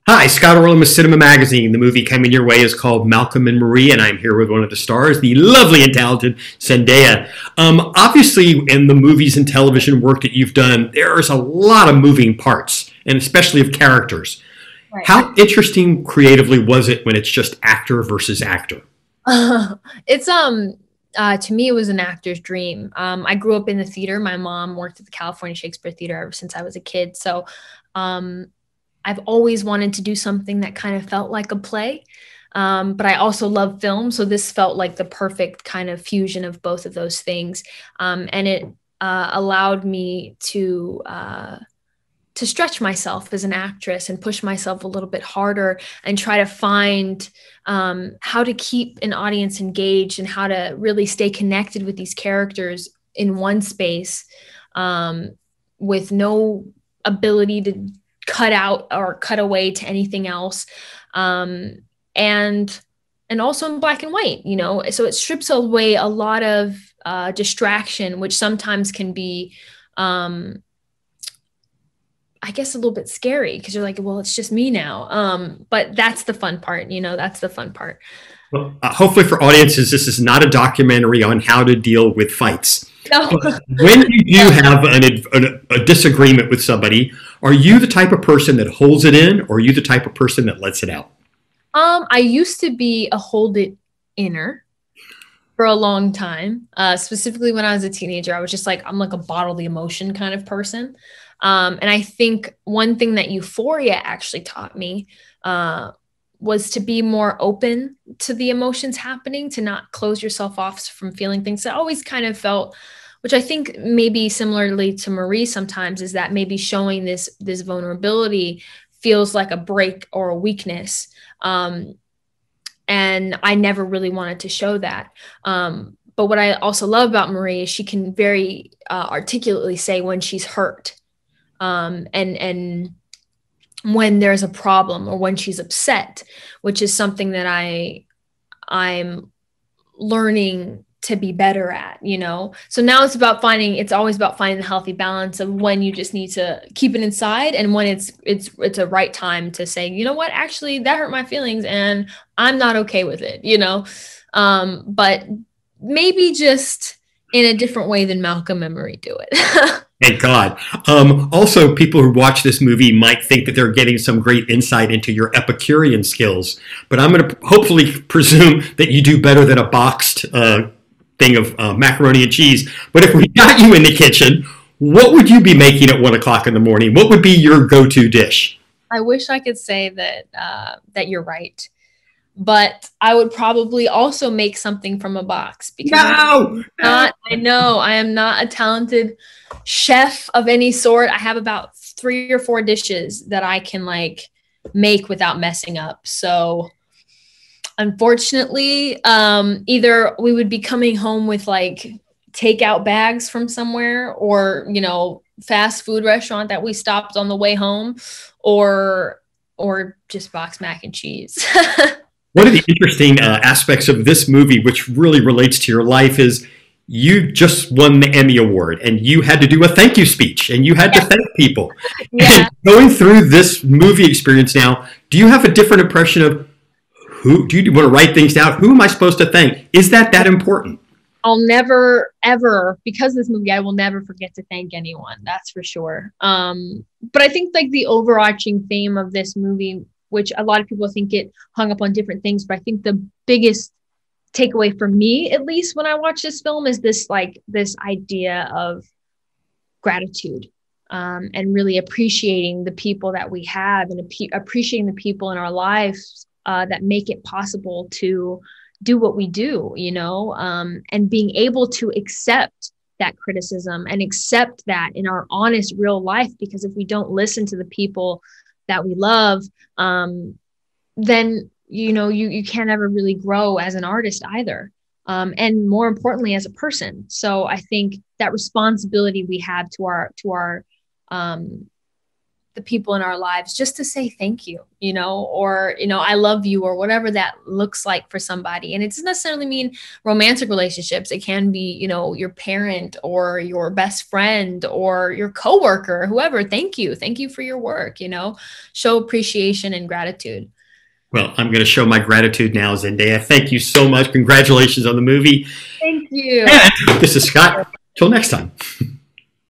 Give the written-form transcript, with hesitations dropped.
Hi, Scott Orland with Cinema-Magazine. The movie coming your way is called Malcolm and Marie, and I'm here with one of the stars, the lovely and talented Zendaya. Obviously, in the movies and television work that you've done, there's a lot of moving parts, and especially of characters. Right. How interesting creatively was it when it's just actor versus actor? It's to me it was an actor's dream. I grew up in the theater. My mom worked at the California Shakespeare Theater ever since I was a kid. So um I've always wanted to do something that kind of felt like a play. But I also love film. So this felt like the perfect kind of fusion of both of those things. And it allowed me to stretch myself as an actress and push myself a little bit harder and try to find how to keep an audience engaged and how to really stay connected with these characters in one space, with no ability to cut out or cut away to anything else. And also in black and white, so it strips away a lot of distraction, which sometimes can be, I guess, a little bit scary because you're like, well, it's just me now. But that's the fun part, that's the fun part. Well, hopefully for audiences, this is not a documentary on how to deal with fights. No. But when you do have a disagreement with somebody, are you the type of person that holds it in, or are you the type of person that lets it out? I used to be a hold it inner for a long time. Specifically when I was a teenager, I was just like, I'm like a bottle the emotion kind of person. And I think one thing that Euphoria actually taught me was to be more open to the emotions happening, to not close yourself off from feeling things. I always kind of felt, which I think maybe similarly to Marie sometimes, is that maybe showing this vulnerability feels like a break or a weakness. And I never really wanted to show that. But what I also love about Marie is she can very articulately say when she's hurt, and when there's a problem or when she's upset, which is something that I'm learning to be better at, So now it's always about finding the healthy balance of when you just need to keep it inside and when it's a right time to say, you know what, actually that hurt my feelings and I'm not okay with it, but maybe just in a different way than Malcolm and Marie do it. Thank God. Also, people who watch this movie might think that they're getting some great insight into your Epicurean skills, but I'm going to hopefully presume that you do better than a boxed thing of macaroni and cheese. But if we got you in the kitchen, what would you be making at 1 o'clock in the morning? What would be your go-to dish? I wish I could say that you're right, but I would probably also make something from a box because I know I am not a talented chef of any sort. I have about 3 or 4 dishes that I can make without messing up. So unfortunately, either we would be coming home with takeout bags from somewhere, or, fast food restaurant that we stopped on the way home, or just box mac and cheese. One of the interesting aspects of this movie, which really relates to your life, is you just won the Emmy Award and you had to do a thank you speech and you had to thank people. Yeah. And going through this movie experience now, do you have a different impression of who do you want to write things down? Who am I supposed to thank? Is that important? I'll never, ever, because of this movie, I will never forget to thank anyone. That's for sure. But I think the overarching theme of this movie, which a lot of people think it hung up on different things, but I think the biggest takeaway for me, at least when I watch this film, is this idea of gratitude, and really appreciating the people that we have and appreciating the people in our lives that make it possible to do what we do, and being able to accept that criticism and accept that in our honest real life, because if we don't listen to the people that we love, then you can't ever really grow as an artist either, and more importantly as a person. So I think that responsibility we have to our the people in our lives just to say thank you, you know, or, you know, I love you, or whatever that looks like for somebody. And it doesn't necessarily mean romantic relationships. It can be, you know, your parent or your best friend or your coworker, whoever. Thank you. Thank you for your work, you know, show appreciation and gratitude. Well, I'm going to show my gratitude now, Zendaya. Thank you so much. Congratulations on the movie. Thank you. And this is Scott. Till next time.